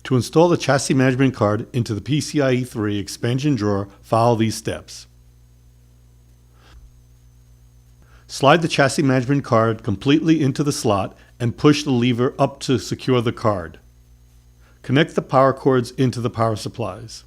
To install the chassis management card into the PCIe 3 expansion drawer, follow these steps. Slide the chassis management card completely into the slot and push the lever up to secure the card. Connect the power cords into the power supplies.